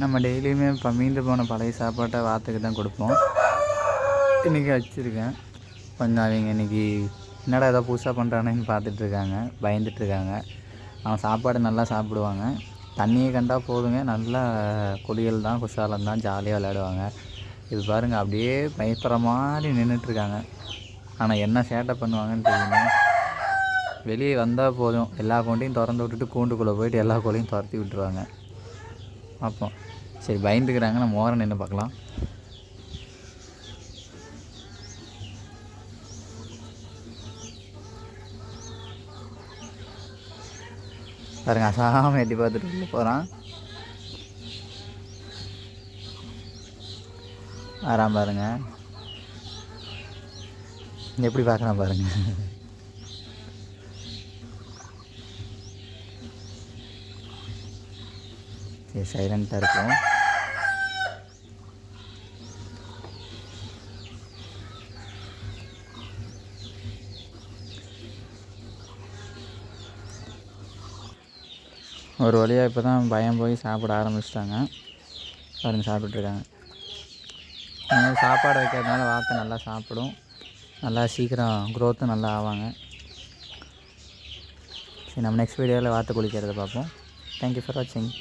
நம்ம டெய்லியுமே இப்போ மீந்து போன பழைய சாப்பாட்டை வாத்துக்கு தான் கொடுப்போம். இன்றைக்கி வச்சுருக்கேன். கொஞ்சம் அவங்க இன்றைக்கி என்னடா ஏதோ புதுசாக பண்ணுறானேன்னு பார்த்துட்ருக்காங்க, பயந்துட்டுருக்காங்க. அவன் சாப்பாடு நல்லா சாப்பிடுவாங்க. தண்ணியை கண்டால் போதுங்க, நல்லா குளியல் தான், குஷாலம் தான், ஜாலியாக விளையாடுவாங்க. இது பாருங்கள், அப்படியே பயப்படுற மாதிரி நின்றுட்டுருக்காங்க. ஆனால் என்ன சேட்டை பண்ணுவாங்கன்னு தெரியுமா? வெளியே வந்தால் போதும், எல்லா கோண்டையும் திறந்து விட்டுட்டு கூண்டுக்குள்ளே போயிட்டு எல்லா கோழியும் துரத்தி விட்டுருவாங்க. பார்ப்போம். சரி, பயந்துக்கிறாங்க. நம்ம ஓரம் நின்று பார்க்கலாம். பாருங்க, அசாமல் எட்டி பார்த்துட்டு உள்ளே போகிறான். வரான் பாருங்க, எப்படி பார்க்குறான் பாருங்க. சரி, சைலண்ட்டாக இருக்கும். ஒரு வழியாக இப்போ தான் பயம் போய் சாப்பிட ஆரம்பிச்சிட்டாங்க. பாருங்கள், சாப்பிட்ருக்காங்க. சாப்பாடு வைக்கிறதுனால வாத்து நல்லா சாப்பிடும், நல்லா சீக்கிரம் க்ரோத்தும் நல்லா ஆவாங்க. சரி, நம்ம நெக்ஸ்ட் வீடியோவில் வாத்து குளிக்கிறத பார்ப்போம். தேங்க்யூ ஃபார் வாட்சிங்.